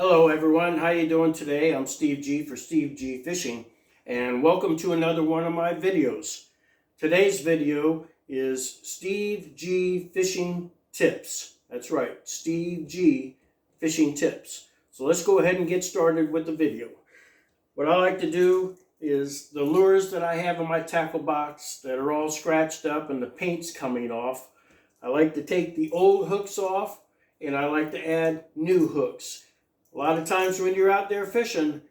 Hello everyone, how you doing today? I'm Steve G for Steve G Fishing, and welcome to another one of my videos. Today's video is Steve G Fishing Tips. That's right, Steve G Fishing Tips. So let's go ahead and get started with the video. What I like to do is the lures that I have in my tackle box that are all scratched up and the paint's coming off, I like to take the old hooks off and I like to add new hooks. A lot of times when you're out there fishing,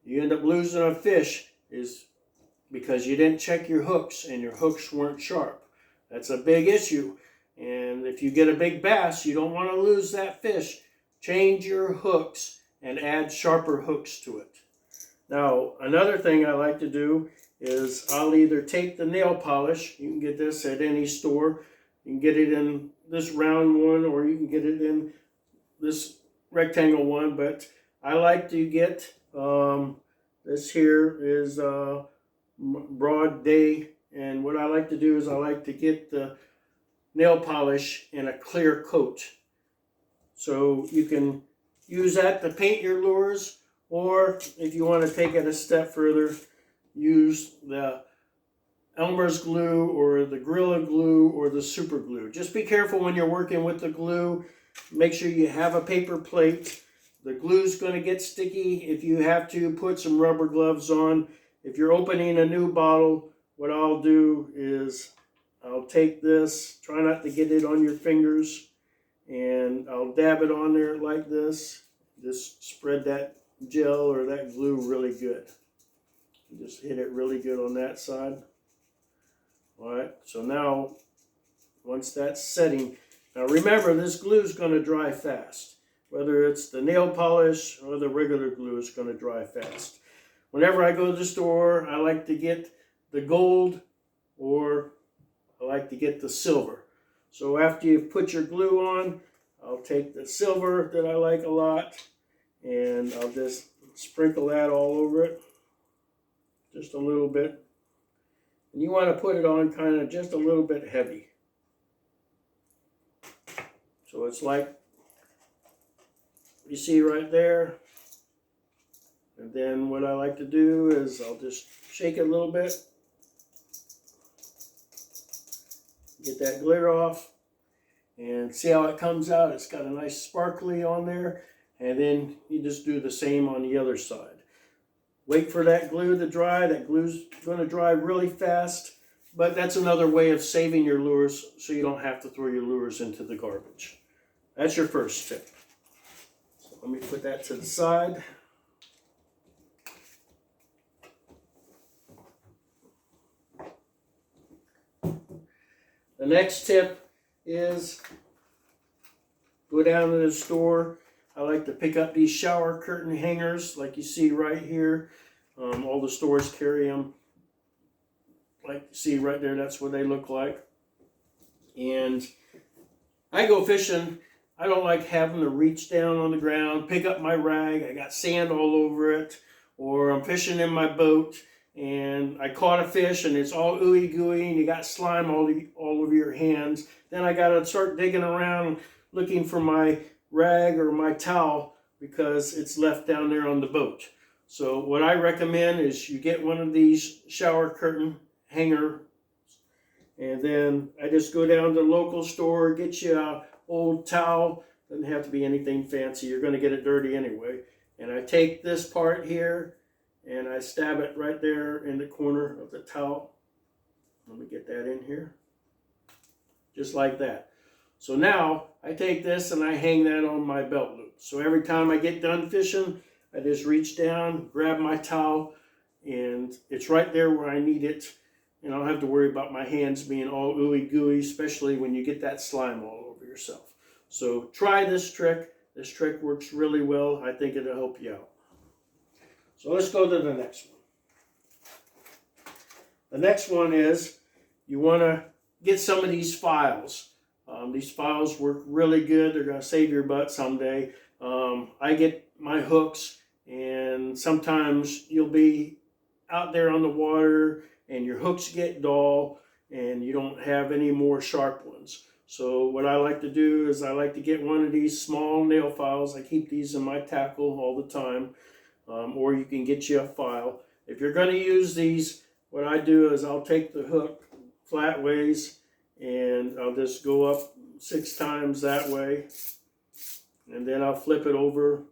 you end up losing a fish is because you didn't check your hooks and your hooks weren't sharp. That's a big issue. And if you get a big bass, you don't want to lose that fish. Change your hooks and add sharper hooks to it. Now, another thing I like to do is I'll either take the nail polish. You can get this at any store. You can get it in this round one or you can get it in this rectangle one, but I like to get this here is Broad Day, and what I like to do is I like to get the nail polish in a clear coat, so you can use that to paint your lures, or if you want to take it a step further, use the Elmer's glue or the Gorilla Glue or the super glue. Just be careful when you're working with the glue. Make sure you have a paper plate. The glue's going to get sticky. If you have to, put some rubber gloves on. If you're opening a new bottle, what I'll do is I'll take this, try not to get it on your fingers, and I'll dab it on there like this. Just spread that gel or that glue really good. Just hit it really good on that side. All right, so now once that's setting, now remember, this glue is going to dry fast. Whether it's the nail polish or the regular glue, is going to dry fast. Whenever I go to the store, I like to get the gold or I like to get the silver. So after you've put your glue on, I'll take the silver that I like a lot and I'll just sprinkle that all over it. Just a little bit. And you want to put it on kind of just a little bit heavy. So it's like you see right there. And then what I like to do is I'll just shake it a little bit. Get that glitter off. And see how it comes out. It's got a nice sparkly on there. And then you just do the same on the other side. Wait for that glue to dry. That glue's going to dry really fast. But that's another way of saving your lures so you don't have to throw your lures into the garbage. That's your first tip. So let me put that to the side. The next tip is go down to the store. I like to pick up these shower curtain hangers like you see right here. All the stores carry them. Like you see right there, that's what they look like. And I go fishing. I don't like having to reach down on the ground, pick up my rag. I got sand all over it. Or I'm fishing in my boat and I caught a fish and it's all ooey gooey and you got slime all over your hands. Then I got to start digging around looking for my rag or my towel because it's left down there on the boat. So what I recommend is you get one of these shower curtain hanger, and then I just go down to the local store, get you a old towel. Doesn't have to be anything fancy, you're going to get it dirty anyway. And I take this part here and I stab it right there in the corner of the towel. Let me get that in here, just like that. So now I take this and I hang that on my belt loop. So every time I get done fishing, I just reach down, grab my towel, and it's right there where I need it. And I don't have to worry about my hands being all ooey gooey, especially when you get that slime all over yourself. So try this trick. This trick works really well. I think it'll help you out. So let's go to the next one. The next one is you want to get some of these files. These files work really good. They're going to save your butt someday. I get my hooks, and sometimes you'll be out there on the water and your hooks get dull and you don't have any more sharp ones. So what I like to do is I like to get one of these small nail files. I keep these in my tackle all the time, or you can get you a file. If you're going to use these, what I do is I'll take the hook flat ways and I'll just go up 6 times that way, and then I'll flip it over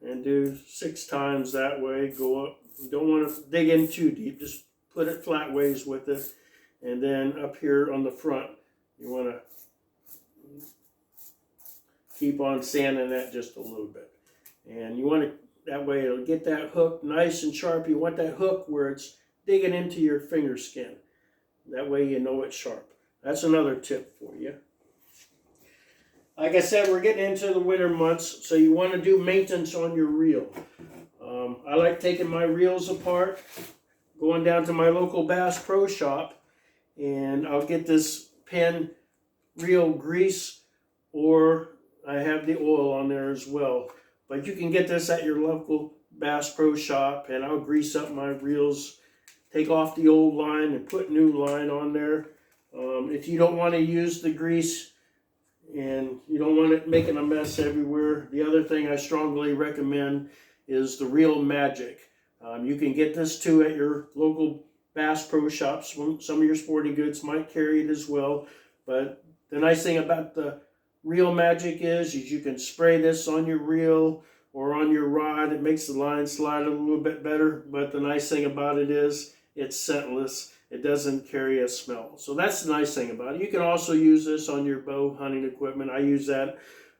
and do 6 times that way, go up. You don't want to dig in too deep, just put it flat ways with it. And then up here on the front, you want to keep on sanding that just a little bit. And you want to, that way it'll get that hook nice and sharp. You want that hook where it's digging into your finger skin. That way you know it's sharp. That's another tip for you. Like I said, we're getting into the winter months, so you want to do maintenance on your reel. I like taking my reels apart, going down to my local Bass Pro Shop, and I'll get this pen reel grease, or I have the oil on there as well. But you can get this at your local Bass Pro Shop, and I'll grease up my reels, take off the old line and put new line on there. If you don't want to use the grease and you don't want it making a mess everywhere, the other thing I strongly recommend is the Reel Magic. You can get this too at your local Bass Pro Shops. Some of your sporting goods might carry it as well. But the nice thing about the Reel Magic is you can spray this on your reel or on your rod. It makes the line slide a little bit better. But the nice thing about it is it's scentless. It doesn't carry a smell. So that's the nice thing about it. You can also use this on your bow hunting equipment. I use that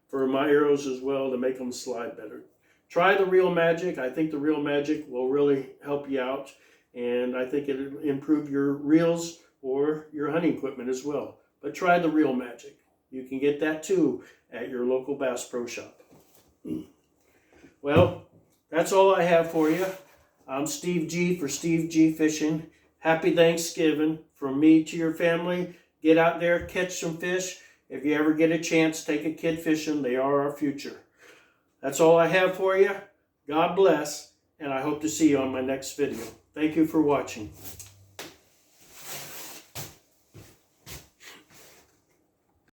for my arrows as well to make them slide better. Try the Reel Magic. I think the Reel Magic will really help you out. And I think it'll improve your reels or your hunting equipment as well. But try the Reel Magic. You can get that too at your local Bass Pro Shop. Well, that's all I have for you. I'm Steve G for Steve G Fishing. Happy Thanksgiving from me to your family. Get out there, catch some fish. If you ever get a chance, take a kid fishing. They are our future. That's all I have for you. God bless, and I hope to see you on my next video. Thank you for watching.